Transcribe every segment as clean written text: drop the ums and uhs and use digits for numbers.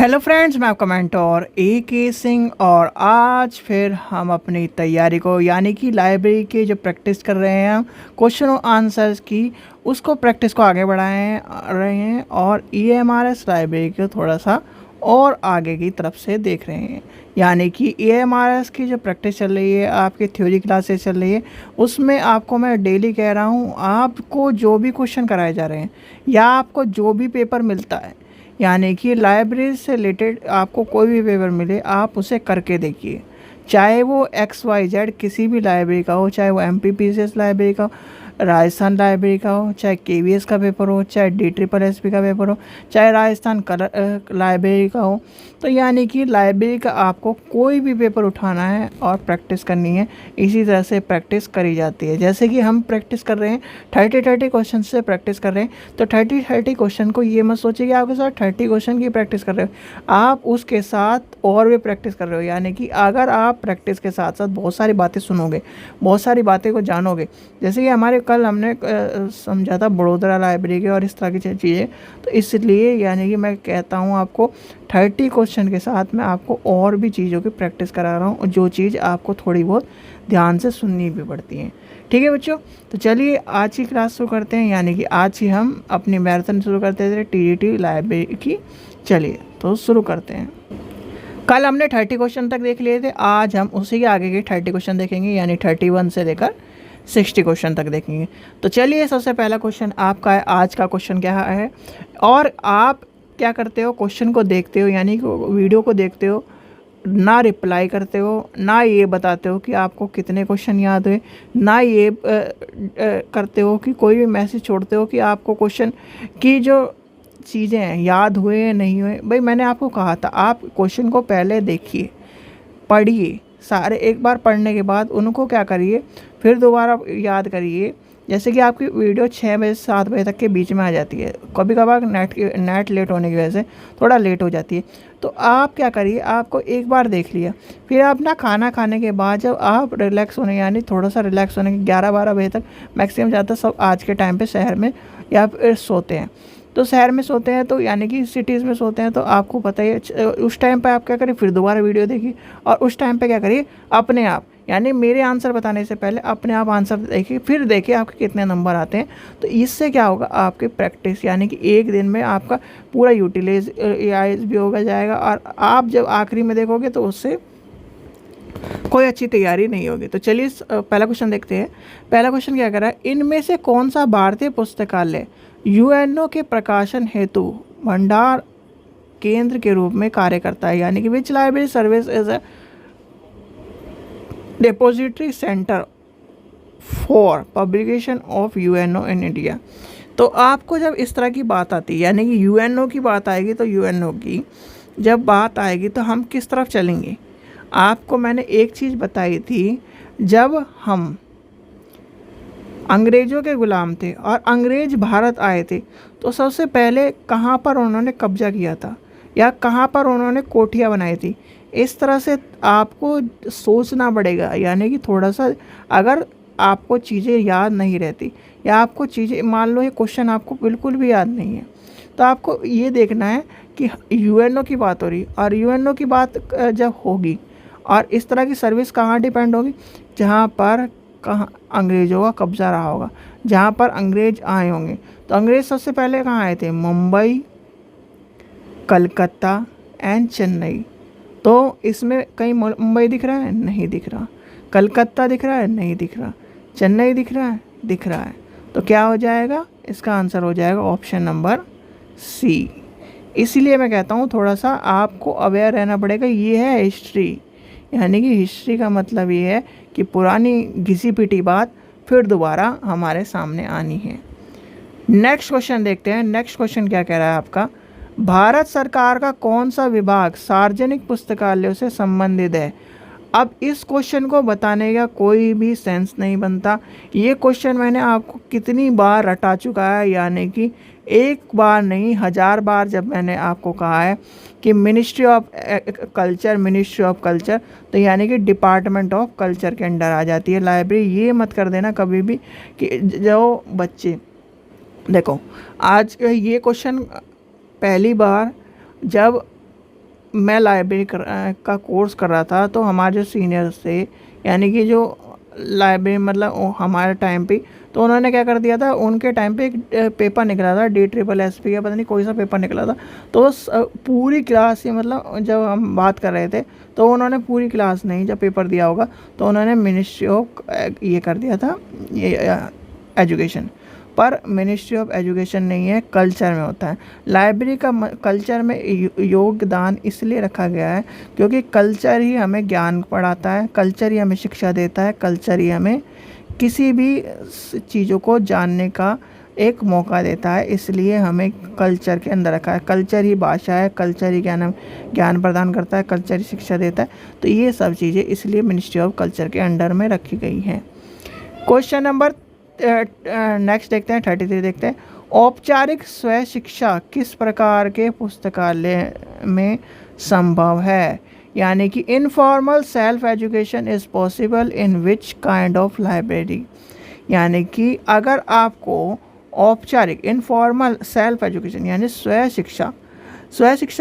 Hello friends, मैं आपका mentor AK Singh और आज फिर हम अपनी तैयारी को यानी कि लाइब्रेरी के जो प्रैक्टिस कर रहे हैं हम क्वेश्चन और आंसर्स की उसको प्रैक्टिस को आगे बढ़ाए रहे हैं और EMRS लाइब्रेरी को थोड़ा सा और आगे की तरफ से देख रहे हैं। यानी कि EMRS की जो प्रैक्टिस चल रही है, आपकी थ्योरी क्लासेस चल रही है, उसमें आपको मैं डेली कह रहा हूँ, आपको जो भी क्वेश्चन कराए जा रहे हैं या आपको जो भी पेपर मिलता है, यानी कि लाइब्रेरी से रिलेटेड आपको कोई भी पेपर मिले आप उसे करके देखिए। चाहे वो XYZ किसी भी लाइब्रेरी का हो, चाहे वो MPPCS लाइब्रेरी का हो, राजस्थान लाइब्रेरी का हो, चाहे KVS का पेपर हो, चाहे DSSS का पेपर हो, चाहे राजस्थान लाइब्रेरी का हो। तो यानी कि लाइब्रेरी का आपको कोई भी पेपर उठाना है और प्रैक्टिस करनी है। इसी तरह से प्रैक्टिस करी जाती है। जैसे कि हम प्रैक्टिस कर रहे हैं 30 क्वेश्चन से प्रैक्टिस कर रहे हैं, तो 30 क्वेश्चन को ये मत सोचिए कि आपके साथ 30 क्वेश्चन की प्रैक्टिस कर रहे हो, आप उसके साथ और भी प्रैक्टिस कर रहे हो। यानी कि अगर आप प्रैक्टिस के साथ साथ बहुत सारी बातें सुनोगे, बहुत सारी बातें को जानोगे, जैसे कि हमारे कल हमने समझा था बड़ोदरा लाइब्रेरी के और इस तरह की चीज़ें, तो इसलिए यानी कि मैं कहता हूँ आपको 30 क्वेश्चन के साथ मैं आपको और भी चीज़ों की प्रैक्टिस करा रहा हूँ, जो चीज़ आपको थोड़ी बहुत ध्यान से सुननी भी पड़ती हैं। ठीक है बच्चों, तो चलिए आज की क्लास शुरू करते हैं। यानी कि आज ही हम अपनी मैराथन शुरू करते थे TDT लाइब्रेरी की। चलिए तो शुरू करते हैं। कल हमने 30 क्वेश्चन तक देख लिए थे, आज हम उसी के आगे के 30 क्वेश्चन देखेंगे, यानी 31 से लेकर 60 क्वेश्चन तक देखेंगे। तो चलिए सबसे पहला क्वेश्चन आपका है। आज का क्वेश्चन क्या है और आप क्या करते हो, क्वेश्चन को देखते हो यानी कि वीडियो को देखते हो, ना रिप्लाई करते हो, ना ये बताते हो कि आपको कितने क्वेश्चन याद हुए, ना ये करते हो कि कोई भी मैसेज छोड़ते हो कि आपको क्वेश्चन की जो चीज़ें हैं याद हुए या नहीं हुए। भाई मैंने आपको कहा था आप क्वेश्चन को पहले देखिए, पढ़िए, सारे एक बार पढ़ने के बाद उनको क्या करिए, फिर दोबारा याद करिए। जैसे कि आपकी वीडियो 6 बजे से 7 बजे तक के बीच में आ जाती है, कभी कभार नेट लेट होने की वजह से थोड़ा लेट हो जाती है, तो आप क्या करिए, आपको एक बार देख लिया, फिर आप ना खाना खाने के बाद जब आप रिलैक्स होने यानी थोड़ा सा रिलैक्स होने के 11-12 बजे तक मैक्सिमम ज़्यादा सब आज के टाइम पे शहर में या फिर सोते हैं, तो शहर में सोते हैं तो यानी कि सिटीज़ में सोते हैं, तो आपको पता ही है उस टाइम पे आप क्या करिए, फिर दोबारा वीडियो देखिए और उस टाइम पे क्या करिए, अपने आप यानी मेरे आंसर बताने से पहले अपने आप आंसर देखिए, फिर देखिए आपके कितने नंबर आते हैं। तो इससे क्या होगा, आपकी प्रैक्टिस यानी कि एक दिन में आपका पूरा यूटिलाइज भी होगा जाएगा और आप जब आखिरी में देखोगे तो उससे कोई अच्छी तैयारी नहीं होगी। तो चलिए पहला क्वेश्चन देखते हैं। पहला क्वेश्चन क्या कर रहा है, इनमें से कौन सा भारतीय पुस्तकालय UNO के प्रकाशन हेतु भंडार केंद्र के रूप में कार्य करता है, यानी कि which library service as a depository centre for publication of UNO in India. तो आपको जब इस तरह की बात आती है यानी कि UNO की बात आएगी, तो UNO की जब बात आएगी तो हम किस तरफ चलेंगे। आपको मैंने एक चीज़ बताई थी, जब हम अंग्रेज़ों के ग़ुलाम थे और अंग्रेज़ भारत आए थे, तो सबसे पहले कहाँ पर उन्होंने कब्जा किया था या कहाँ पर उन्होंने कोठियाँ बनाई थी। इस तरह से आपको सोचना पड़ेगा, यानी कि थोड़ा सा अगर आपको चीज़ें याद नहीं रहती या आपको चीज़ें मान लो ये क्वेश्चन आपको बिल्कुल भी याद नहीं है, तो आपको ये देखना है कि UNO की बात हो रही और UNO की बात जब होगी और इस तरह की सर्विस कहाँ डिपेंड होगी, जहाँ पर कहाँ अंग्रेज़ों का कब्ज़ा रहा होगा, जहाँ पर अंग्रेज़ आए होंगे। तो अंग्रेज़ सबसे पहले कहाँ आए थे, मुंबई, कलकत्ता एंड चेन्नई। तो इसमें कहीं मुंबई दिख रहा है, नहीं दिख रहा, कलकत्ता दिख रहा है, नहीं दिख रहा, चेन्नई दिख रहा है, दिख रहा है। तो क्या हो जाएगा, इसका आंसर हो जाएगा ऑप्शन नंबर C। इसीलिए मैं कहता हूँ थोड़ा सा आपको अवेयर रहना पड़ेगा। ये है हिस्ट्री, यानी कि हिस्ट्री का मतलब ये है कि पुरानी घिसी पिटी बात फिर दोबारा हमारे सामने आनी है। नेक्स्ट क्वेश्चन देखते हैं। नेक्स्ट क्वेश्चन क्या कह रहा है आपका, भारत सरकार का कौन सा विभाग सार्वजनिक पुस्तकालयों से संबंधित है। अब इस क्वेश्चन को बताने का कोई भी सेंस नहीं बनता। ये क्वेश्चन मैंने आपको कितनी बार रटा चुका है, यानी कि एक बार नहीं 1000 बार जब मैंने आपको कहा है कि मिनिस्ट्री ऑफ कल्चर, तो यानी कि डिपार्टमेंट ऑफ कल्चर के अंडर आ जाती है लाइब्रेरी। ये मत कर देना कभी भी कि जो बच्चे देखो, आज ये क्वेश्चन पहली बार जब मैं लाइब्रेरी का कोर्स कर रहा था, तो हमारे जो सीनियर्स थे, यानी कि जो लाइब्रेरी मतलब हमारे टाइम पे, तो उन्होंने क्या कर दिया था, उनके टाइम पे एक पेपर निकला था DSSS का, पता नहीं कोई सा पेपर निकला था। तो पूरी क्लास ही, मतलब जब हम बात कर रहे थे, तो उन्होंने पूरी क्लास नहीं, जब पेपर दिया होगा तो उन्होंने मिनिस्ट्री ऑफ ये कर दिया था, ये एजुकेशन। पर मिनिस्ट्री ऑफ एजुकेशन नहीं है, कल्चर में होता है। लाइब्रेरी का कल्चर में योगदान इसलिए रखा गया है क्योंकि कल्चर ही हमें ज्ञान पढ़ाता है, कल्चर ही हमें शिक्षा देता है, कल्चर ही हमें किसी भी चीज़ों को जानने का एक मौका देता है। इसलिए हमें कल्चर के अंदर रखा है। कल्चर ही भाषा है, कल्चर ही ज्ञान प्रदान करता है, कल्चर ही शिक्षा देता है। तो ये सब चीज़ें इसलिए मिनिस्ट्री ऑफ कल्चर के अंडर में रखी गई हैं। क्वेश्चन नंबर नेक्स्ट देखते हैं, 33 देखते हैं। औपचारिक स्व शिक्षा किस प्रकार के पुस्तकालय में संभव है? यानी कि informal self education is possible in which kind of library? यानी कि अगर आपको औपचारिक इनफॉर्मल सेल्फ एजुकेशन यानी स्व शिक्षा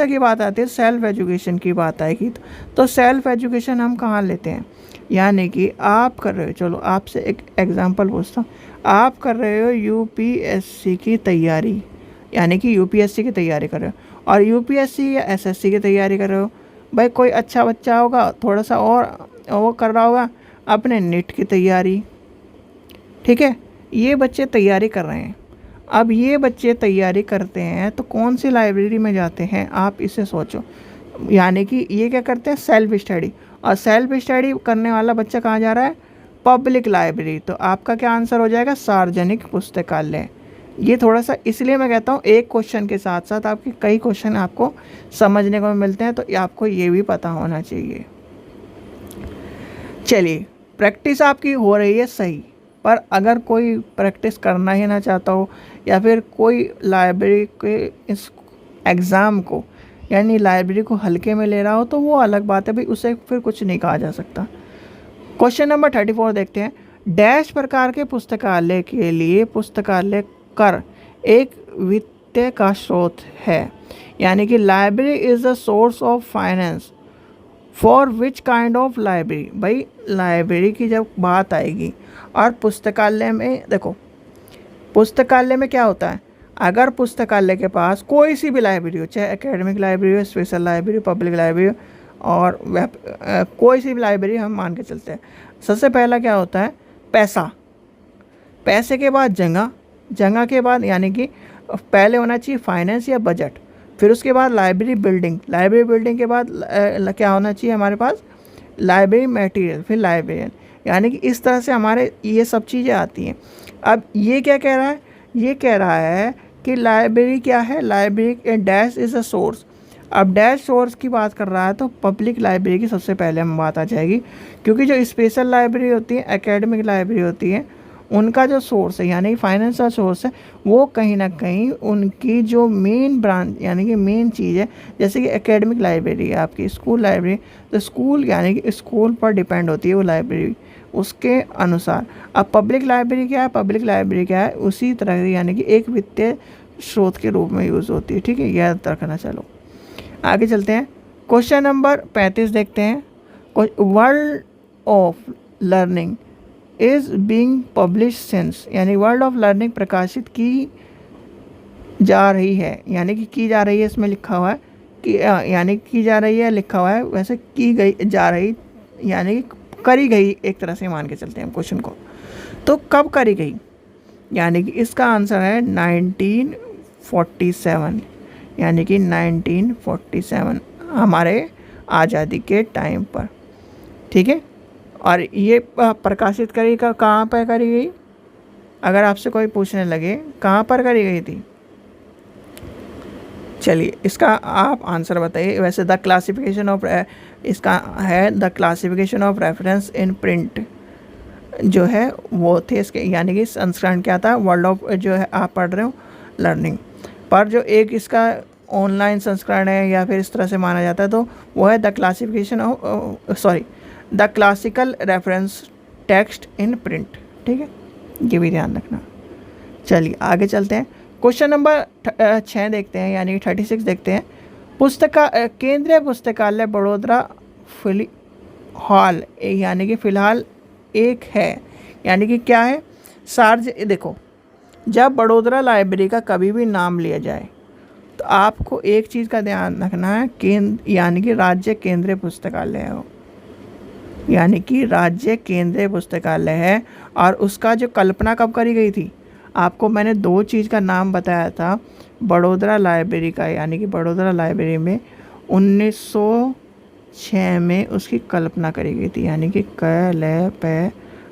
की बात आती है, सेल्फ एजुकेशन की बात आएगी, तो सेल्फ एजुकेशन हम कहाँ लेते हैं? यानी कि आप कर रहे हो, चलो आपसे एक एग्जांपल पूछता हूँ, आप कर रहे हो यूपीएससी की तैयारी, यानी कि यूपीएससी की तैयारी कर रहे हो, और यूपीएससी या एसएससी की तैयारी कर रहे हो। भाई कोई अच्छा बच्चा होगा, थोड़ा सा और वो कर रहा होगा अपने नीट की तैयारी, ठीक है। ये बच्चे तैयारी कर रहे हैं। अब ये बच्चे तैयारी करते हैं तो कौन सी लाइब्रेरी में जाते हैं, आप इसे सोचो। यानी कि ये क्या करते हैं, सेल्फ स्टडी, और सेल्फ स्टडी करने वाला बच्चा कहाँ जा रहा है? Public library. तो आपका क्या आंसर हो जाएगा? सार्वजनिक पुस्तकालय। ये थोड़ा सा इसलिए मैं कहता हूँ, एक क्वेश्चन के साथ साथ आपके कई क्वेश्चन आपको समझने को मिलते हैं, तो आपको ये भी पता होना चाहिए। चलिए, प्रैक्टिस आपकी हो रही है सही, पर अगर कोई प्रैक्टिस करना ही ना चाहता हो, या फिर कोई लाइब्रेरी के इस एग्ज़ाम को यानी लाइब्रेरी को हल्के में ले रहा हो, तो वो अलग बात है भाई, उसे फिर कुछ नहीं कहा जा सकता। क्वेश्चन नंबर 34 देखते हैं। डैश प्रकार के पुस्तकालय के लिए पुस्तकालय कर एक वित्त का स्रोत है? यानी कि library is the source of finance for which kind of library? भाई लाइब्रेरी की जब बात आएगी, और पुस्तकालय में देखो, पुस्तकालय में क्या होता है, अगर पुस्तकालय के पास कोई सी भी लाइब्रेरी हो, चाहे एकेडमिक लाइब्रेरी हो, स्पेशल लाइब्रेरी, पब्लिक लाइब्रेरी और कोई सी भी लाइब्रेरी हम मान के चलते हैं, सबसे पहला क्या होता है? पैसा। पैसे के बाद जगह, जगह के बाद यानी कि पहले होना चाहिए फाइनेंस या बजट, फिर उसके बाद लाइब्रेरी बिल्डिंग, लाइब्रेरी बिल्डिंग के बाद क्या होना चाहिए हमारे पास? लाइब्रेरी मटेरियल, फिर लाइब्रेरियन। यानी कि इस तरह से हमारे ये सब चीज़ें आती हैं। अब ये क्या कह रहा है? ये कह रहा है कि लाइब्रेरी क्या है? Library dash is a source. अब डैश सोर्स की बात कर रहा है, तो पब्लिक लाइब्रेरी की सबसे पहले हम बात आ जाएगी, क्योंकि जो स्पेशल लाइब्रेरी होती है, एकेडमिक लाइब्रेरी होती है, उनका जो सोर्स है यानी फाइनेंशियल सोर्स है, वो कहीं ना कहीं उनकी जो मेन ब्रांच यानी कि मेन चीज़ है, जैसे कि एकेडमिक लाइब्रेरी है आपकी, स्कूल लाइब्रेरी, तो स्कूल यानी कि स्कूल पर डिपेंड होती है वो लाइब्रेरी, उसके अनुसार। अब पब्लिक लाइब्रेरी क्या है? पब्लिक लाइब्रेरी क्या है? उसी तरह से यानी कि एक वित्तीय स्रोत के रूप में यूज़ होती है, ठीक है, याद रखना। चलो आगे चलते हैं। क्वेश्चन नंबर 35 देखते हैं। World of learning is being publish since, यानी वर्ल्ड ऑफ लर्निंग प्रकाशित की जा रही है, यानी कि की जा रही है, इसमें लिखा हुआ है कि यानी की जा रही है, लिखा हुआ है, वैसे की गई जा रही यानी करी गई, एक तरह से मान के चलते हैं क्वेश्चन को। तो कब करी गई? यानी कि इसका आंसर है 1947, यानी कि 1947 हमारे आज़ादी के टाइम पर, ठीक है। और ये प्रकाशित करी कहाँ पर करी गई? अगर आपसे कोई पूछने लगे कहाँ पर करी गई थी, चलिए इसका आप आंसर बताइए। वैसे द क्लासिफिकेशन ऑफ, इसका है the classification of reference in print, जो है वो थे इसके, यानी कि संस्करण क्या था? वर्ल्ड ऑफ जो है आप पढ़ रहे हो लर्निंग, पर जो एक इसका ऑनलाइन संस्करण है या फिर इस तरह से माना जाता है, तो वो है the classification of the classical reference text in print, ठीक है, ये भी ध्यान रखना। चलिए आगे चलते हैं। क्वेश्चन नंबर 6 देखते हैं, यानी 36 देखते हैं। केंद्रीय पुस्तकालय बड़ौदा हॉल यानी कि फ़िलहाल एक है, यानी कि क्या है, देखो, जब बड़ौदा लाइब्रेरी का कभी भी नाम लिया जाए तो आपको एक चीज़ का ध्यान रखना है, यानी कि राज्य केंद्रीय पुस्तकालय हो, यानी कि राज्य केंद्रीय पुस्तकालय है। और उसका जो कल्पना कब करी गई थी, आपको मैंने दो चीज़ का नाम बताया था बड़ौदा लाइब्रेरी का, यानी कि बड़ौदा लाइब्रेरी में 1906 में उसकी कल्पना करी गई थी, यानी कि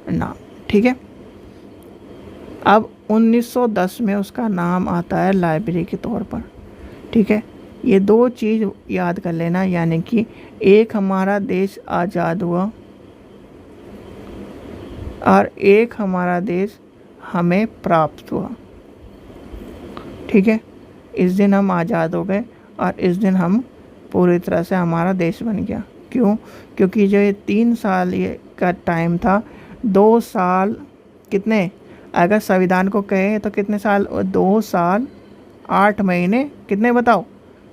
नाम, ठीक है। अब 1910 में उसका नाम आता है लाइब्रेरी के तौर पर, ठीक है। ये दो चीज़ याद कर लेना, यानी कि एक हमारा देश आज़ाद हुआ और एक हमारा देश हमें प्राप्त हुआ, ठीक है। इस दिन हम आज़ाद हो गए और इस दिन हम पूरी तरह से हमारा देश बन गया। क्यों? क्योंकि जो ये 3 साल ये का टाइम था, 2 साल कितने, अगर संविधान को कहें तो कितने साल, 2 साल 8 महीने, कितने बताओ,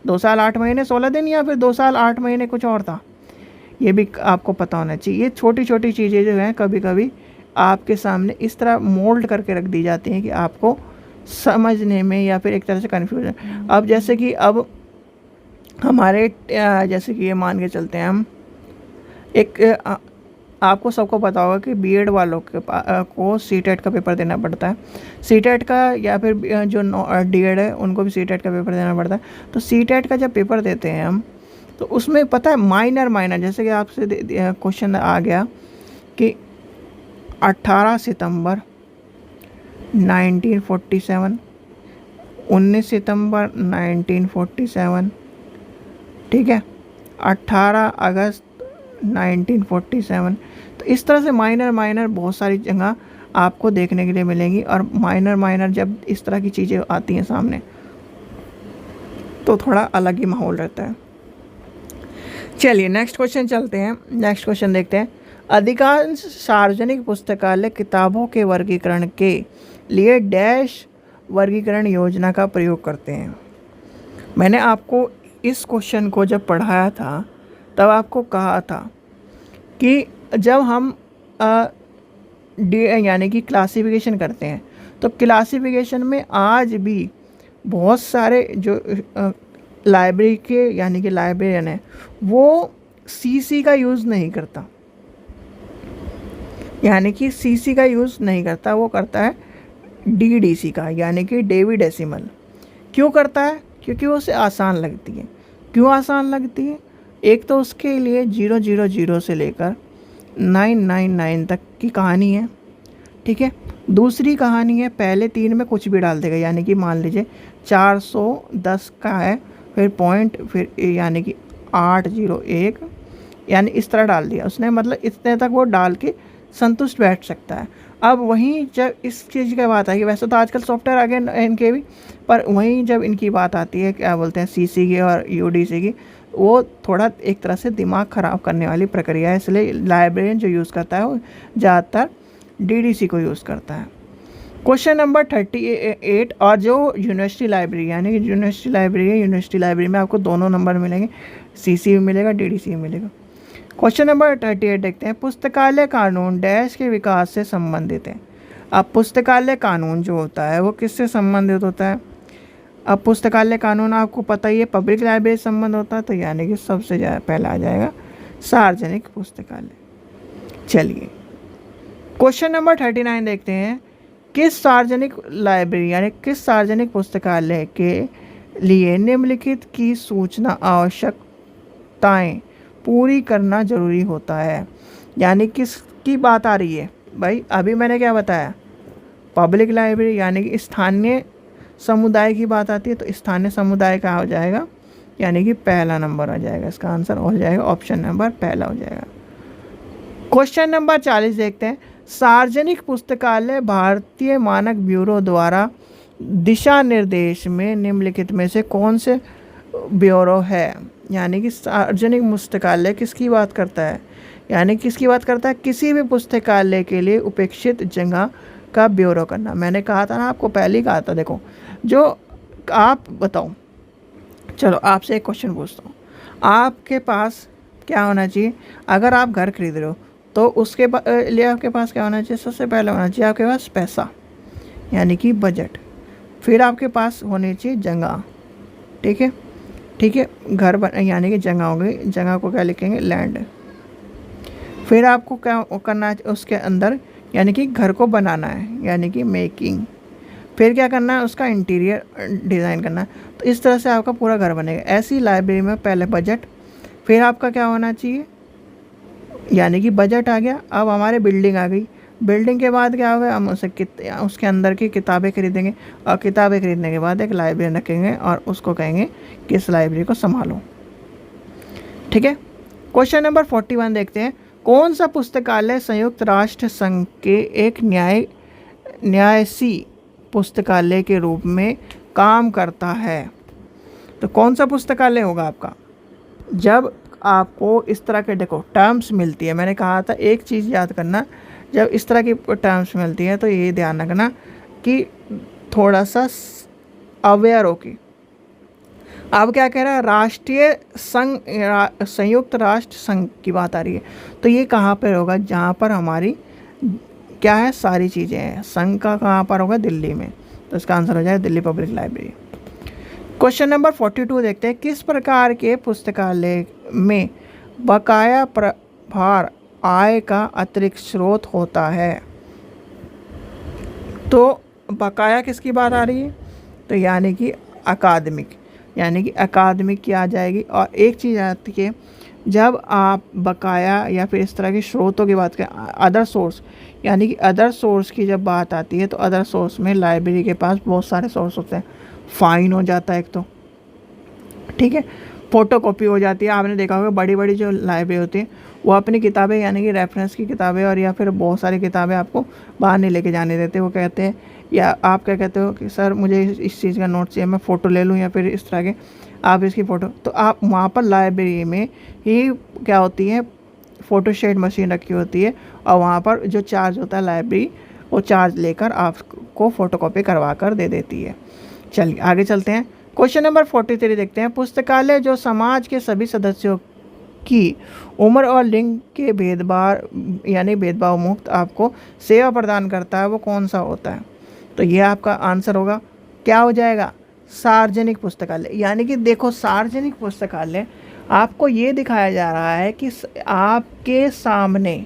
2 साल 8 महीने 16 दिन, या फिर 2 साल 8 महीने कुछ और था, ये भी आपको पता होना चाहिए। ये छोटी छोटी चीज़ें जो हैं कभी कभी आपके सामने इस तरह मोल्ड करके रख दी जाती हैं कि आपको समझने में या फिर एक तरह से कन्फ्यूजन। अब जैसे कि अब हमारे जैसे कि ये मान के चलते हैं हम, आपको सबको पता होगा कि बीएड वालों के को सीटेट का पेपर देना पड़ता है, सीटेट का, या फिर जो डीएड है उनको भी सीटेट का पेपर देना पड़ता है। तो सीटेट का जब पेपर देते हैं हम, तो उसमें पता है माइनर जैसे कि आपसे क्वेश्चन आ गया कि 18 सितंबर 1947, 19 सितंबर 1947, ठीक है, 18 अगस्त 1947। तो इस तरह से माइनर बहुत सारी जगह आपको देखने के लिए मिलेंगी। और माइनर जब इस तरह की चीज़ें आती हैं सामने तो थोड़ा अलग ही माहौल रहता है। चलिए नेक्स्ट क्वेश्चन चलते हैं। नेक्स्ट क्वेश्चन देखते हैं। अधिकांश सार्वजनिक पुस्तकालय किताबों के वर्गीकरण के लिए डैश वर्गीकरण योजना का प्रयोग करते हैं। मैंने आपको इस क्वेश्चन को जब पढ़ाया था तब आपको कहा था कि जब हम यानी कि क्लासिफिकेशन करते हैं तो क्लासिफिकेशन में आज भी बहुत सारे जो लाइब्रेरी के यानी कि लाइब्रेरियन है वो सीसी का यूज़ नहीं करता, यानी कि सीसी का यूज़ नहीं करता, वो करता है डीडीसी का, यानी कि डेवी डेसिमल। क्यों करता है? क्योंकि वो उसे आसान लगती है। क्यों आसान लगती है? एक तो उसके लिए 000 से लेकर 999 तक की कहानी है, ठीक है। दूसरी कहानी है पहले 3 में कुछ भी डाल देगा, यानी कि मान लीजिए 410 का है, फिर पॉइंट, फिर यानी कि 801, यानी इस तरह डाल दिया उसने, मतलब इतने तक वो डाल के संतुष्ट बैठ सकता है। अब वहीं जब इस चीज़ की बात आई, वैसे तो आजकल सॉफ्टवेयर आ गए इनके भी, पर वहीं जब इनकी बात आती है क्या बोलते हैं सीसी की और यूडीसी की, वो थोड़ा एक तरह से दिमाग ख़राब करने वाली प्रक्रिया है। इसलिए लाइब्रेरियन जो यूज़ करता है वो ज़्यादातर डीडीसी को यूज़ करता है। Question number 38। और जो यूनिवर्सिटी लाइब्रेरी यानी कि यूनिवर्सिटी लाइब्रेरी है, यूनिवर्सिटी लाइब्रेरी में आपको दोनों नंबर मिलेंगे, सीसी भी मिलेगा, डीडीसी भी मिलेगा। क्वेश्चन नंबर 38 देखते हैं। पुस्तकालय कानून डैश के विकास से संबंधित है। अब पुस्तकालय कानून जो होता है वो किससे संबंधित होता है? अब पुस्तकालय कानून आपको पता ही है पब्लिक लाइब्रेरी से संबंध होता है, तो यानी कि सबसे पहला आ जाएगा सार्वजनिक पुस्तकालय। चलिए क्वेश्चन नंबर 39 देखते हैं। किस सार्वजनिक लाइब्रेरी यानी किस सार्वजनिक पुस्तकालय के लिए निम्नलिखित की सूचना आवश्यकताएं पूरी करना जरूरी होता है? यानी किसकी बात आ रही है भाई? अभी मैंने क्या बताया, पब्लिक लाइब्रेरी यानी कि स्थानीय समुदाय की बात आती है, तो स्थानीय समुदाय का हो जाएगा, यानी कि पहला नंबर आ जाएगा, इसका आंसर हो जाएगा ऑप्शन नंबर पहला हो जाएगा। क्वेश्चन नंबर 40 देखते हैं। सार्वजनिक पुस्तकालय भारतीय मानक ब्यूरो द्वारा दिशा निर्देश में निम्नलिखित में से कौन से ब्यूरो है? यानी कि सार्वजनिक पुस्तकालय किसकी बात करता है? यानी किसकी बात करता है? किसी भी पुस्तकालय के लिए उपेक्षित जगह का ब्यूरो करना। मैंने कहा था ना आपको, पहले ही कहा था। देखो जो आप बताओ चलो आपसे एक क्वेश्चन पूछता हूँ। आपके पास क्या होना चाहिए अगर आप घर खरीद रहे हो, तो उसके लिए आपके पास क्या होना चाहिए? सबसे पहले होना चाहिए आपके पास पैसा, यानी कि बजट। फिर आपके पास होनी चाहिए जगह। ठीक है, ठीक है, घर बन यानी कि जगह हो गई, जगह को क्या लिखेंगे? लैंड। फिर आपको क्या करना है उसके अंदर, यानी कि घर को बनाना है, यानी कि मेकिंग। फिर क्या करना है? उसका इंटीरियर डिज़ाइन करना है। तो इस तरह से आपका पूरा घर बनेगा। ऐसी लाइब्रेरी में पहले बजट, फिर आपका क्या होना चाहिए, यानी कि बजट आ गया। अब हमारे बिल्डिंग आ गई। बिल्डिंग के बाद क्या होगा? हम उसके अंदर की किताबें खरीदेंगे, और किताबें खरीदने के बाद एक लाइब्रेरी रखेंगे और उसको कहेंगे कि इस लाइब्रेरी को संभालो। ठीक है, क्वेश्चन नंबर 41 देखते हैं। कौन सा पुस्तकालय संयुक्त राष्ट्र संघ के एक न्यासी पुस्तकालय के रूप में काम करता है? तो कौन सा पुस्तकालय होगा आपका? जब आपको इस तरह के देखो टर्म्स मिलती है, मैंने कहा था एक चीज़ याद करना, जब इस तरह की टर्म्स मिलती है तो ये ध्यान रखना कि थोड़ा सा अवेयर हो कि अब क्या कह रहा है? राष्ट्रीय संघ, संयुक्त राष्ट्र संघ की बात आ रही है। तो ये कहाँ पर होगा? जहाँ पर हमारी क्या है, सारी चीज़ें हैं। संघ का कहाँ पर होगा? दिल्ली में। तो इसका आंसर हो जाए Delhi public library. Question number 42 देखते हैं। किस प्रकार के पुस्तकालय में बकाया प्रभार आय का अतिरिक्त स्रोत होता है? तो बकाया किसकी बात आ रही है? तो यानी कि अकादमिक, यानी कि अकादमिक की आ जाएगी। और एक चीज़ आती है, जब आप बकाया या फिर इस तरह के स्रोतों की बात करें, अदर सोर्स, यानी कि अदर सोर्स की जब बात आती है, तो अदर सोर्स में लाइब्रेरी के पास बहुत सारे सोर्स होते हैं। फ़ाइन हो जाता है एक तो, ठीक है, फ़ोटोकॉपी हो जाती है। आपने देखा होगा बड़ी बड़ी जो लाइब्रेरी होती है वो अपनी किताबें, यानी कि रेफरेंस की किताबें और या फिर बहुत सारी किताबें आपको बाहर नहीं लेके जाने देते। वो कहते हैं, या आप क्या कहते हो कि सर मुझे इस चीज़ का नोट चाहिए, मैं फ़ोटो ले लूँ या फिर इस तरह के आप इसकी फ़ोटो। तो आप वहाँ पर लाइब्रेरी में ही क्या होती है, फ़ोटो स्टेट मशीन रखी होती है, और वहाँ पर जो चार्ज होता है लाइब्रेरी, वो चार्ज लेकर आपको फ़ोटोकॉपी करवा कर दे देती है। चलिए आगे चलते हैं। क्वेश्चन नंबर 43 देखते हैं। पुस्तकालय जो समाज के सभी सदस्यों की उम्र और लिंग के भेदभाव यानी भेदभाव मुक्त आपको सेवा प्रदान करता है, वो कौन सा होता है? तो ये आपका आंसर होगा, क्या हो जाएगा? सार्वजनिक पुस्तकालय। यानी कि देखो, सार्वजनिक पुस्तकालय आपको ये दिखाया जा रहा है कि आपके सामने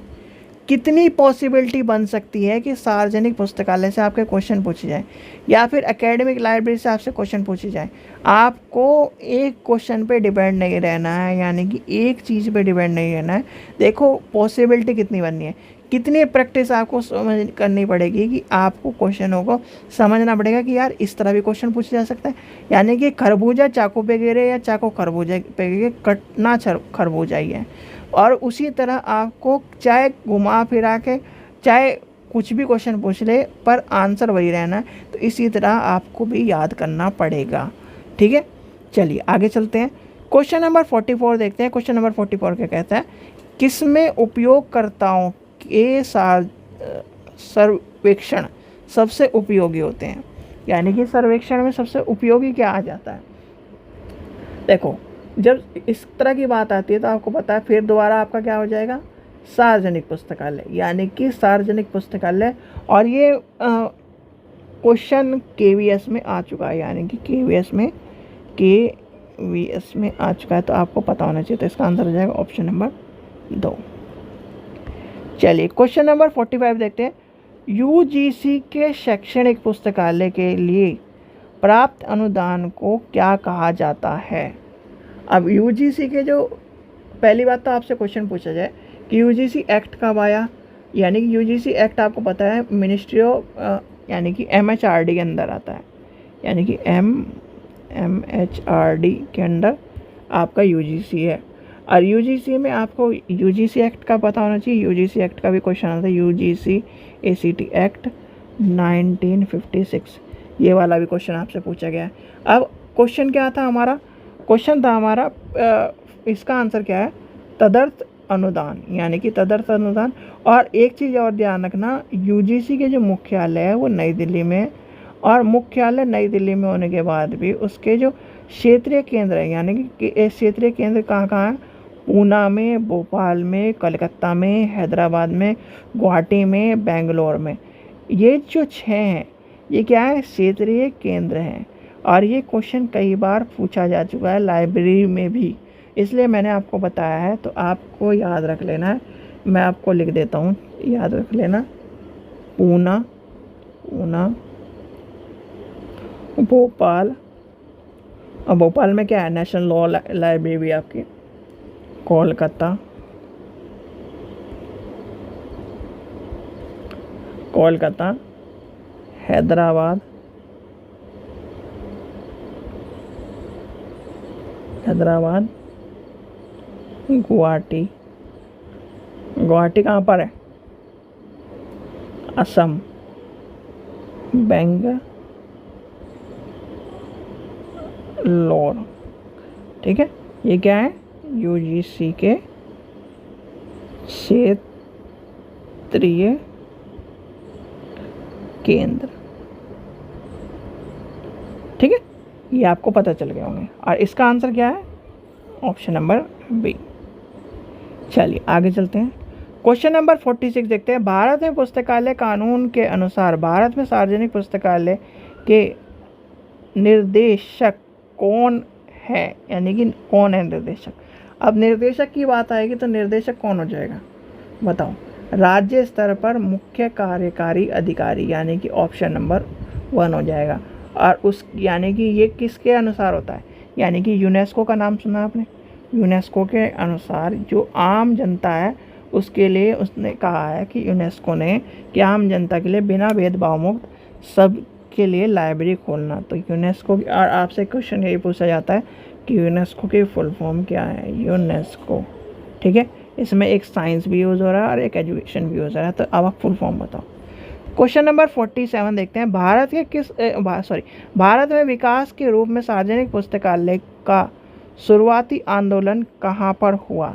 कितनी पॉसिबिलिटी बन सकती है कि सार्वजनिक पुस्तकालय से आपके क्वेश्चन पूछे जाए, या फिर एकेडमिक लाइब्रेरी से आपसे क्वेश्चन पूछे जाए। आपको एक क्वेश्चन पे डिपेंड नहीं रहना है, यानी कि एक चीज़ पे डिपेंड नहीं रहना है। देखो पॉसिबिलिटी कितनी बननी है, कितनी प्रैक्टिस आपको समझ करनी पड़ेगी कि आपको क्वेश्चनों को समझना पड़ेगा कि यार इस तरह भी क्वेश्चन पूछा जा सकता है। यानी कि खरबूजा चाकू पे गिरे या चाकू खरबूजा पे गिरे, कटना खरबूजा ही है। और उसी तरह आपको चाहे घुमा फिरा के, चाहे कुछ भी क्वेश्चन पूछ ले, पर आंसर वही रहना है। तो इसी तरह आपको भी याद करना पड़ेगा। ठीक है, चलिए आगे चलते हैं। क्वेश्चन नंबर 44 देखते हैं। क्वेश्चन नंबर 44 क्या कहता है? किसमें उपयोगकर्ताओं के सर्वेक्षण सबसे उपयोगी होते हैं? यानी कि सर्वेक्षण में सबसे उपयोगी क्या आ जाता है? देखो, जब इस तरह की बात आती है तो आपको पता है, फिर दोबारा आपका क्या हो जाएगा? सार्वजनिक पुस्तकालय, यानी कि सार्वजनिक पुस्तकालय। और ये क्वेश्चन केवीएस में आ चुका है, यानी कि केवीएस में आ चुका है, तो आपको पता होना चाहिए। तो इसका आंसर हो जाएगा ऑप्शन नंबर 2। चलिए क्वेश्चन नंबर 45 देखते हैं। यूजीसी के शैक्षणिक पुस्तकालय के लिए प्राप्त अनुदान को क्या कहा जाता है? अब यूजीसी के जो, पहली बात तो आपसे क्वेश्चन पूछा जाए कि यूजीसी एक्ट कब आया? यानी कि यूजीसी एक्ट आपको पता है मिनिस्ट्री ऑफ यानी कि एमएचआरडी के अंदर आता है, यानी कि एमएचआरडी के अंदर आपका यूजीसी है। और यूजीसी में आपको यूजीसी एक्ट का पता होना चाहिए। यूजीसी एक्ट का भी क्वेश्चन आता है, यूजीसी एसीटी एक्ट 1956, ये वाला भी क्वेश्चन आपसे पूछा गया है। अब क्वेश्चन क्या था हमारा? क्वेश्चन था हमारा इसका आंसर क्या है? तदर्थ अनुदान, यानी कि तदर्थ अनुदान। और एक चीज़ और ध्यान रखना, यूजीसी के जो मुख्यालय है वो नई दिल्ली में है, और मुख्यालय नई दिल्ली में होने के बाद भी उसके जो क्षेत्रीय केंद्र है, यानी कि क्षेत्रीय केंद्र कहाँ कहाँ है, पूना में, भोपाल में, कलकत्ता में, हैदराबाद में, गुवाहाटी में, बेंगलोर में। ये जो 6 हैं ये क्या है, क्षेत्रीय केंद्र हैं। और ये क्वेश्चन कई बार पूछा जा चुका है लाइब्रेरी में भी, इसलिए मैंने आपको बताया है, तो आपको याद रख लेना है। मैं आपको लिख देता हूँ, याद रख लेना। पूना, भोपाल, और भोपाल में क्या है, नेशनल लॉ लाइब्रेरी भी आपकी, कोलकाता, हैदराबाद, गुवाहाटी कहाँ पर है, असम, बेंगलोर। ठीक है, ये क्या है, यूजीसी के क्षेत्रीय केंद्र। ठीक है, ये आपको पता चल गए होंगे। और इसका आंसर क्या है, ऑप्शन नंबर बी। चलिए आगे चलते हैं। क्वेश्चन नंबर 46 देखते हैं। भारत में पुस्तकालय कानून के अनुसार भारत में सार्वजनिक पुस्तकालय के निर्देशक कौन है, यानी कि कौन है निर्देशक। अब निर्देशक की बात आएगी तो निर्देशक कौन हो जाएगा, बताओ। राज्य स्तर पर मुख्य कार्यकारी अधिकारी, यानी कि ऑप्शन नंबर 1 हो जाएगा। और उस यानी कि ये किसके अनुसार होता है, यानी कि यूनेस्को का नाम सुना आपने, यूनेस्को के अनुसार जो आम जनता है उसके लिए उसने कहा है कि यूनेस्को ने कि आम जनता के लिए बिना भेदभाव मुक्त सब के लिए लाइब्रेरी खोलना। तो यूनेस्को, और आपसे क्वेश्चन यही पूछा जाता है कि यूनेस्को की फुल फॉर्म क्या है, यूनेस्को। ठीक है, इसमें एक साइंस भी यूज़ हो रहा है और एक एजुकेशन भी यूज़ हो रहा है। तो अब आप फुल फॉर्म बताओ। क्वेश्चन नंबर 47 देखते हैं। भारत में विकास के रूप में सार्वजनिक पुस्तकालय का शुरुआती आंदोलन कहाँ पर हुआ,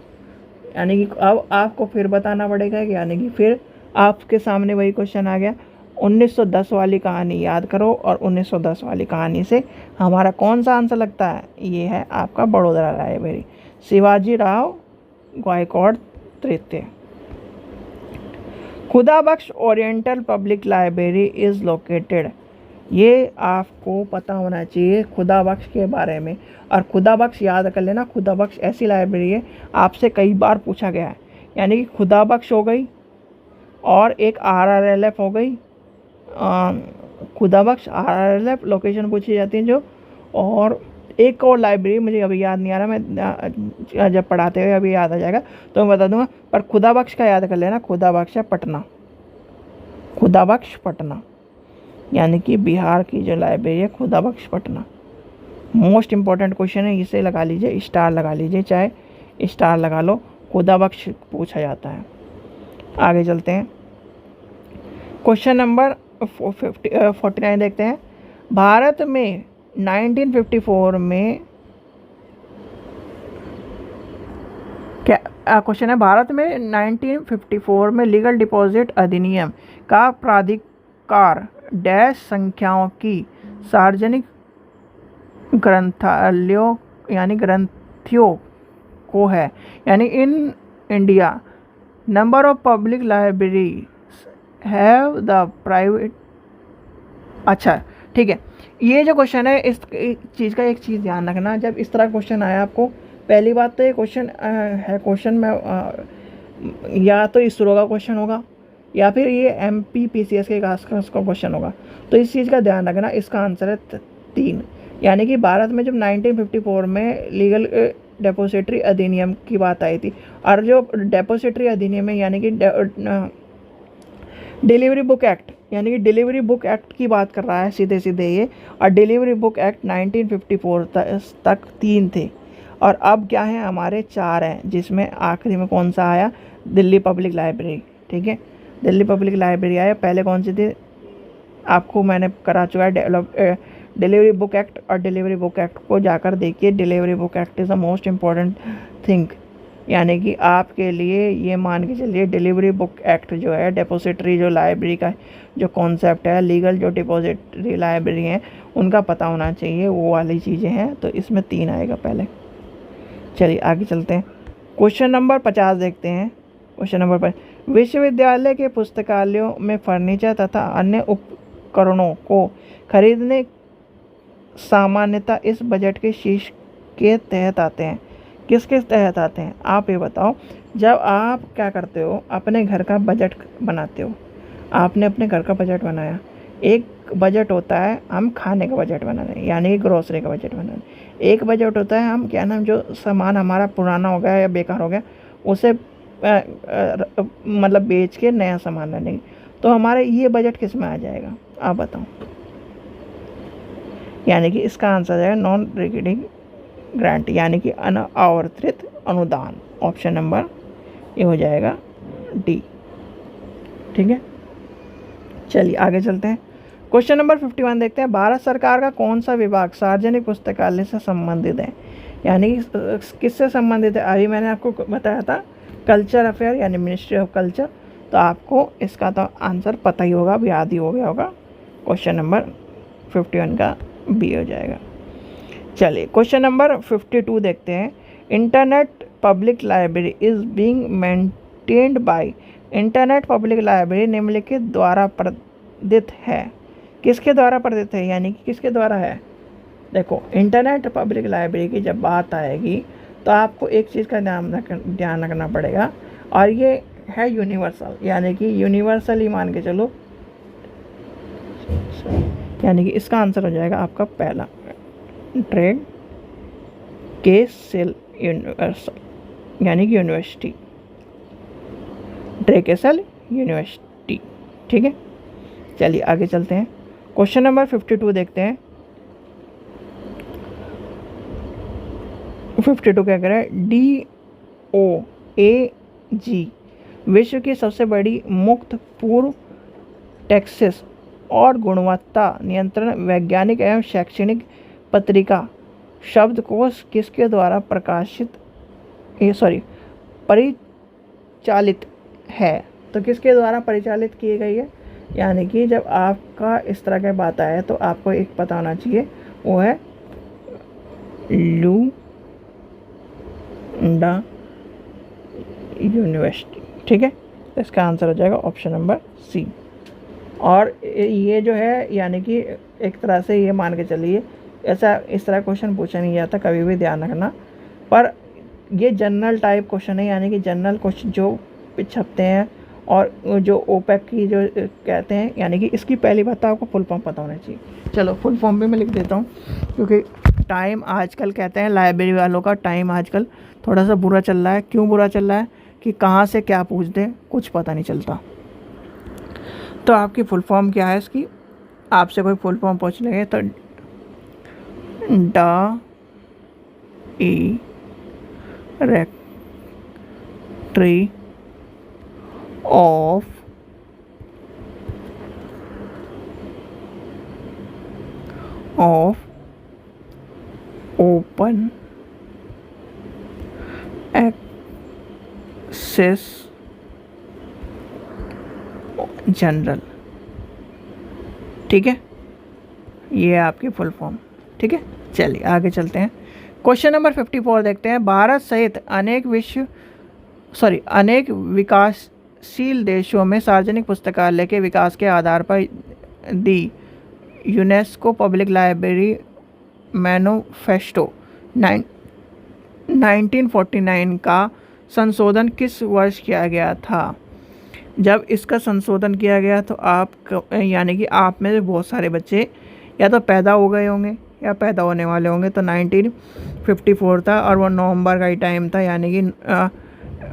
यानी कि अब आपको फिर बताना पड़ेगा, यानी कि फिर आपके सामने वही क्वेश्चन आ गया। 1910 वाली कहानी याद करो, और 1910 वाली कहानी से हमारा कौन सा आंसर लगता है, ये है आपका बड़ोदरा लाइब्रेरी, शिवाजी राव गायकवाड़ तृतीय। Khudabakhsh oriental public library is located, ये आपको पता होना चाहिए खुदाबख्श के बारे में। और खुदाबख्श याद कर लेना, खुदाबख्श ऐसी लाइब्रेरी है आपसे कई बार पूछा गया है, यानी कि खुदाबख्श हो गई और एक RRLF हो गई। खुदाबख्श, RRLF लोकेशन पूछी जाती है जो, और एक और लाइब्रेरी मुझे अभी याद नहीं आ रहा, मैं जब पढ़ाते हुए अभी याद आ जाएगा तो मैं बता दूंगा। पर खुदाबख्श का याद कर लेना, खुदाबख्श है पटना, खुदाबख्श पटना, यानी कि बिहार की जो लाइब्रेरी है Khudabakhsh Patna. Most important question है, इसे लगा लीजिए, स्टार लगा लीजिए, चाहे स्टार लगा लो, खुदाबख्श पूछा जाता है। आगे चलते हैं। क्वेश्चन नंबर 49 देखते हैं। भारत में 1954 में क्या क्वेश्चन है, भारत में 1954 में लीगल डिपॉजिट अधिनियम का प्राधिकार डैश संख्याओं की सार्वजनिक ग्रंथालयों यानी ग्रंथियों को है, यानी in India number of public library have the private. अच्छा ठीक है, ये जो क्वेश्चन है इस चीज़ का एक चीज़ ध्यान रखना, जब इस तरह क्वेश्चन आया आपको, पहली बात तो ये क्वेश्चन में या तो इसरो का क्वेश्चन होगा या फिर ये MPPCS के आसपास का क्वेश्चन होगा। तो इस चीज़ का ध्यान रखना, इसका आंसर है 3, यानी कि भारत में जब 1954 में लीगल डेपोजिटरी अधिनियम की बात आई थी, और जो डेपोजिटरी अधिनियम है यानी कि डिलीवरी बुक एक्ट, यानी कि डिलीवरी बुक एक्ट की बात कर रहा है सीधे सीधे ये, और डिलीवरी बुक एक्ट 1954 तक 3 थे, और अब क्या है हमारे 4 हैं, जिसमें आखिरी में कौन सा आया, दिल्ली पब्लिक लाइब्रेरी। ठीक है, दिल्ली पब्लिक लाइब्रेरी आया, पहले कौन सी थी आपको मैंने करा चुका है, डिलीवरी बुक एक्ट, और डिलीवरी बुक एक्ट को जाकर देखिए, delivery book act is the most important thing यानी कि आपके लिए ये मान के चलिए डिलीवरी बुक एक्ट जो है, डिपॉजिटरी जो लाइब्रेरी का जो कॉन्सेप्ट है, लीगल जो डिपॉजिटरी लाइब्रेरी हैं उनका पता होना चाहिए, वो वाली चीज़ें हैं। तो इसमें 3 आएगा पहले। चलिए आगे चलते हैं, क्वेश्चन नंबर 50 देखते हैं। क्वेश्चन नंबर 50, विश्वविद्यालय के पुस्तकालयों में फर्नीचर तथा अन्य उपकरणों को खरीदने सामान्यतः इस बजट के शीर्ष के तहत आते हैं। किसके तहत आते हैं आप ये बताओ। जब आप क्या करते हो, अपने घर का बजट बनाते हो, आपने अपने घर का बजट बनाया, एक बजट होता है हम खाने का बजट बनाने, यानी कि ग्रोसरी का बजट बनाने। एक बजट होता है हम क्या नाम, जो सामान हमारा पुराना हो गया या बेकार हो गया उसे मतलब बेच के नया सामान लाने की। तो हमारे ये बजट किस में आ जाएगा आप बताओ। यानी कि इसका आंसर है नॉन रिकरिंग ग्रांट, यानी कि अनावर्तित अनुदान। ऑप्शन नंबर ये हो जाएगा डी। ठीक है, चलिए आगे चलते हैं। क्वेश्चन नंबर 51 देखते हैं। भारत सरकार का कौन सा विभाग सार्वजनिक पुस्तकालय से संबंधित है, यानी किससे संबंधित है। अभी मैंने आपको बताया था कल्चर अफेयर, यानी मिनिस्ट्री ऑफ कल्चर। तो आपको इसका तो आंसर पता ही होगा, अब याद ही हो गया होगा। क्वेश्चन नंबर 51 का बी हो जाएगा। चलिए क्वेश्चन नंबर 52 देखते हैं। Internet public library is being maintained by. Internet public library निम्नलिखित द्वारा प्रदित है। किसके द्वारा प्रदित है, यानी कि किसके द्वारा है। देखो, इंटरनेट पब्लिक लाइब्रेरी की जब बात आएगी तो आपको एक चीज़ का ध्यान रखना पड़ेगा, और ये है यूनिवर्सल, यानी कि यूनिवर्सल ही मान के चलो। यानी कि इसका आंसर हो जाएगा आपका पहला, ट्रेड के सेल यूनिवर्सल, यानी कि यूनिवर्सिटी, ड्रेकेसल यूनिवर्सिटी। ठीक है, चलिए आगे चलते हैं। क्वेश्चन नंबर 52 देखते हैं। 52 क्या कह रहा है, DOAG विश्व की सबसे बड़ी मुक्त पूर्व टैक्सेस और गुणवत्ता नियंत्रण वैज्ञानिक एवं शैक्षणिक पत्रिका शब्दकोश किसके द्वारा परिचालित है। तो किसके द्वारा परिचालित की गई है, यानी कि जब आपका इस तरह की बात आए तो आपको एक पता होना चाहिए, वो है लुंडा यूनिवर्सिटी। ठीक है, तो इसका आंसर हो जाएगा ऑप्शन नंबर सी। और ये जो है, यानी कि एक तरह से ये मान के चलिए, ऐसा इस तरह क्वेश्चन पूछा नहीं जाता, कभी भी ध्यान रखना। पर ये जनरल टाइप क्वेश्चन है, यानी कि जनरल क्वेश्चन जो छपते हैं और जो ओपेक की जो कहते हैं, यानी कि इसकी पहली बात तो आपको फुल फॉर्म पता होना चाहिए। चलो फुल फॉर्म भी मैं लिख देता हूँ, क्योंकि टाइम आजकल कहते हैं लाइब्रेरी वालों का टाइम आजकल थोड़ा सा बुरा चल रहा है। क्यों बुरा चल रहा है कि कहाँ से क्या पूछ दें कुछ पता नहीं चलता। तो आपकी फुल फॉर्म क्या है इसकी, आपसे कोई फुल फॉर्म पूछ लेंगे तो directory of open access journal. ठीक है, ये आपकी फुल फॉर्म। ठीक है, चलिए आगे चलते हैं। क्वेश्चन नंबर 54 देखते हैं। भारत सहित अनेक विकासशील देशों में सार्वजनिक पुस्तकालय के विकास के आधार पर दी यूनेस्को पब्लिक लाइब्रेरी मैनिफेस्टो 1949 का संशोधन किस वर्ष किया गया था। जब इसका संशोधन किया गया तो आप, यानी कि आप में से बहुत सारे बच्चे या तो पैदा हो गए होंगे या पैदा होने वाले होंगे। तो 1954 था, और वो नवंबर का ही टाइम था, यानी कि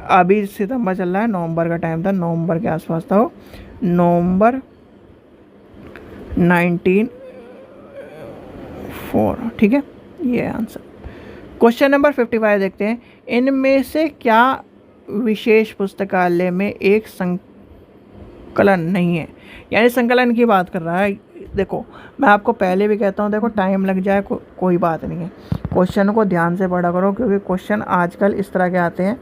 अभी सितंबर चल रहा है, नवंबर का टाइम था, नवंबर के आसपास था वो, नवंबर 1904। ठीक है, ये आंसर। क्वेश्चन नंबर 55 देखते हैं। इनमें से क्या विशेष पुस्तकालय में एक संकलन नहीं है, यानी संकलन की बात कर रहा है। देखो मैं आपको पहले भी कहता हूँ, देखो टाइम लग जाए कोई बात नहीं है, क्वेश्चन को ध्यान से पढ़ा करो, क्योंकि क्वेश्चन आजकल इस तरह के आते हैं,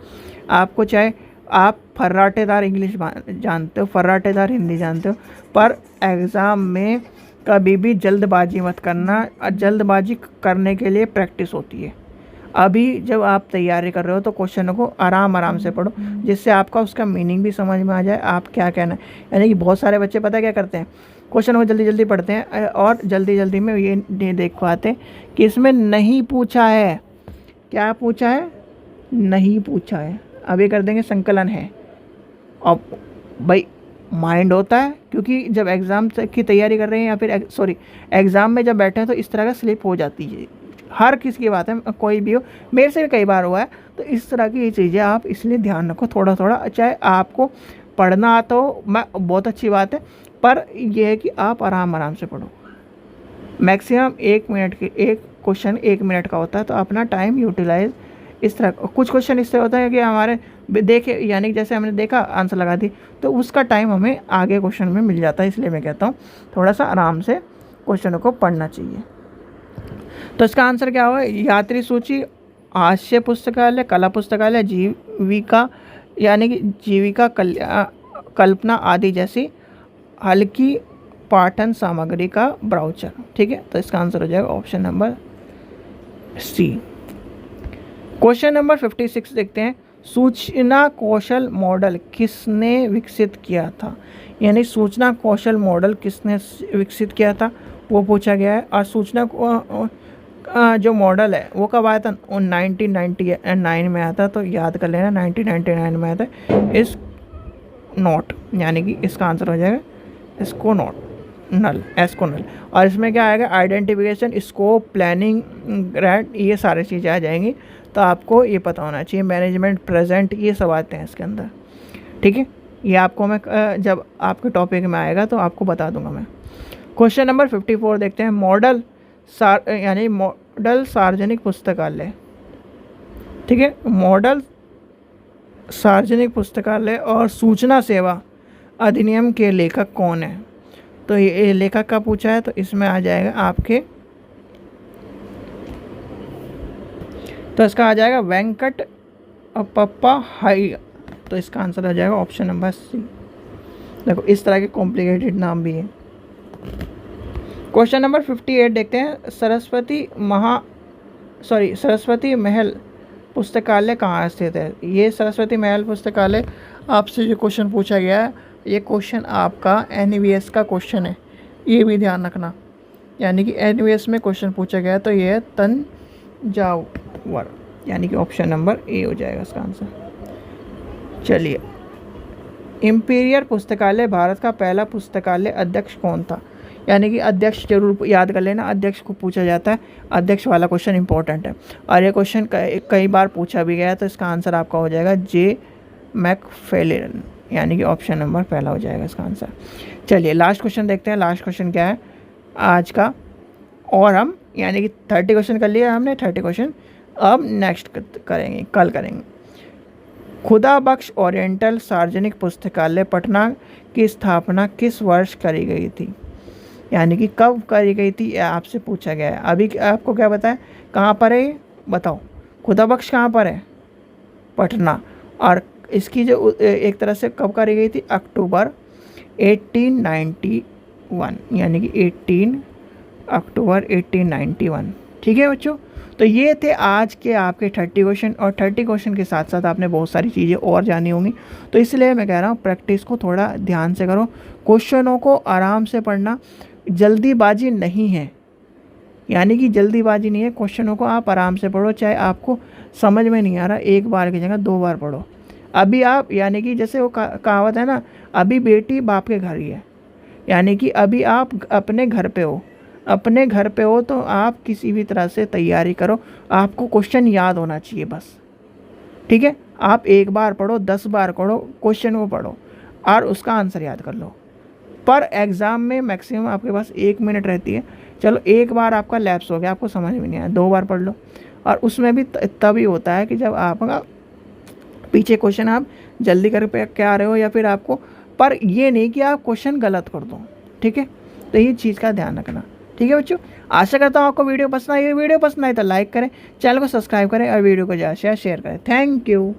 आपको चाहे आप फर्राटेदार इंग्लिश जानते हो, फर्राटेदार हिंदी जानते हो, पर एग्ज़ाम में कभी भी जल्दबाजी मत करना। जल्दबाजी करने के लिए प्रैक्टिस होती है। अभी जब आप तैयारी कर रहे हो तो क्वेश्चनों को आराम से पढ़ो, जिससे आपका उसका मीनिंग भी समझ में आ जाए, आप क्या कहना है। यानी कि बहुत सारे बच्चे पता है क्या करते हैं, क्वेश्चन को जल्दी जल्दी पढ़ते हैं और जल्दी जल्दी में ये नहीं देख पाते कि इसमें नहीं पूछा है, क्या पूछा है, नहीं पूछा है। अभी कर देंगे संकलन है। अब भाई माइंड होता है, क्योंकि जब एग्ज़ाम की तैयारी कर रहे हैं या फिर सॉरी एग्ज़ाम में जब बैठे हैं तो इस तरह का स्लिप हो जाती है। हर किसी की बात है, कोई भी हो, मेरे से भी कई बार हुआ है। तो इस तरह की ये चीज़ें आप इसलिए ध्यान रखो थोड़ा थोड़ा। चाहे आपको पढ़ना आता हो, मैं बहुत अच्छी बात है, पर यह है कि आप आराम से पढ़ो। मैक्सिमम 1 मिनट की, एक क्वेश्चन 1 मिनट का होता है, तो अपना टाइम यूटिलाइज इस तरह। कुछ क्वेश्चन इससे होता है कि हमारे देखे, यानी जैसे हमने देखा आंसर लगा दी, तो उसका टाइम हमें आगे क्वेश्चन में मिल जाता है। इसलिए मैं कहता हूँ थोड़ा सा आराम से क्वेश्चनों को पढ़ना चाहिए। तो इसका आंसर क्या हुआ, यात्री सूची, हास्य पुस्तकालय, कला पुस्तकालय, जीविका यानी कि जीविका कल्पना आदि जैसी हल्की पाठन सामग्री का ब्राउचर। ठीक है, तो इसका आंसर हो जाएगा option number C. Question number 56 देखते हैं, सूचना कौशल मॉडल किसने विकसित किया था। यानी सूचना कौशल मॉडल किसने विकसित किया था वो पूछा गया है। और सूचना जो मॉडल है वो कब आया था, 1999 में आया था। तो याद कर लेना 1999 में आया था। इस नोट यानी कि इसका आंसर हो जाएगा इसको नोट नल, एस्को नल। और इसमें क्या आएगा, आइडेंटिफिकेशन, स्कोप, प्लानिंग, ग्रेड, ये सारी चीज़ें आ जाएंगी। तो आपको ये पता होना चाहिए। मैनेजमेंट, प्रेजेंट, ये सब आते हैं इसके अंदर। ठीक है, ये आपको मैं जब आपके टॉपिक में आएगा तो आपको बता दूंगा मैं। क्वेश्चन नंबर 54 देखते हैं, मॉडल यानी मॉडल सार्वजनिक पुस्तकालय। ठीक है, मॉडल सार्वजनिक पुस्तकालय और सूचना सेवा अधिनियम के लेखक कौन है। तो ये लेखक का पूछा है, तो इसमें आ जाएगा आपके, तो इसका आ जाएगा वेंकट पप्पा हाई। तो इसका आंसर आ जाएगा ऑप्शन नंबर सी। देखो इस तरह के कॉम्प्लिकेटेड नाम भी है। क्वेश्चन नंबर 58 देखते हैं, सरस्वती महल पुस्तकालय कहाँ स्थित है। ये सरस्वती महल पुस्तकालय आपसे जो क्वेश्चन पूछा गया है, ये क्वेश्चन आपका NVS का क्वेश्चन है, ये भी ध्यान रखना। यानी कि NVS में क्वेश्चन पूछा गया है, तो ये है तंजावर, यानी कि ऑप्शन नंबर ए हो जाएगा इसका आंसर। चलिए, इंपीरियल पुस्तकालय भारत का पहला पुस्तकालय अध्यक्ष कौन था। यानी कि अध्यक्ष जरूर याद कर लेना, अध्यक्ष को पूछा जाता है, अध्यक्ष वाला क्वेश्चन इंपॉर्टेंट है। और ये क्वेश्चन कई बार पूछा भी गया है। तो इसका आंसर आपका हो जाएगा जे मैकफेलिन, यानी कि ऑप्शन नंबर पहला हो जाएगा इसका आंसर। चलिए लास्ट क्वेश्चन देखते हैं। लास्ट क्वेश्चन क्या है आज का, और हम यानी कि 30 क्वेश्चन कर लिया हमने, 30 क्वेश्चन अब नेक्स्ट करेंगे, कल करेंगे। खुदा बख्श ओरिएंटल सार्वजनिक पुस्तकालय पटना की स्थापना किस वर्ष करी गई थी। यानी कि कब करी गई थी, यह आपसे पूछा गया है। अभी आपको क्या बताएं, कहाँ पर है ये बताओ। खुदा बख्श कहाँ पर है, पटना। और इसकी जो एक तरह से कब करी गई थी, अक्टूबर 1891, यानी कि 18 अक्टूबर 1891। ठीक है बच्चों, तो ये थे आज के आपके 30 क्वेश्चन। और 30 क्वेश्चन के साथ साथ आपने बहुत सारी चीज़ें और जानी होंगी। तो इसलिए मैं कह रहा हूँ प्रैक्टिस को थोड़ा ध्यान से करो, क्वेश्चनों को आराम से पढ़ना, जल्दीबाजी नहीं है। यानी कि जल्दीबाजी नहीं है, क्वेश्चनों को आप आराम से पढ़ो। चाहे आपको समझ में नहीं आ रहा, एक बार की जगह 2 बार पढ़ो। अभी आप यानी कि जैसे वो कहावत है ना, अभी बेटी बाप के घर ही है। यानी कि अभी आप अपने घर पे हो, अपने घर पे हो, तो आप किसी भी तरह से तैयारी करो, आपको क्वेश्चन याद होना चाहिए बस। ठीक है, आप 1 बार पढ़ो, 10 बार पढ़ो, क्वेश्चन को पढ़ो और उसका आंसर याद कर लो। पर एग्ज़ाम में मैक्सिमम आपके पास 1 मिनट रहती है। चलो 1 बार आपका लैप्स हो गया, आपको समझ में नहीं आया, 2 बार पढ़ लो। और उसमें भी तभी होता है कि जब आपका पीछे क्वेश्चन आप जल्दी कर के आ रहे हो, या फिर आपको, पर ये नहीं कि आप क्वेश्चन गलत कर दो। ठीक है, तो ये चीज़ का ध्यान रखना। ठीक है बच्चों, आशा करता हूँ आपको वीडियो पसंद आई। वीडियो पसंद आई तो लाइक करें, चैनल को सब्सक्राइब करें और वीडियो को ज़्यादा से ज़्यादा शेयर करें। Thank you.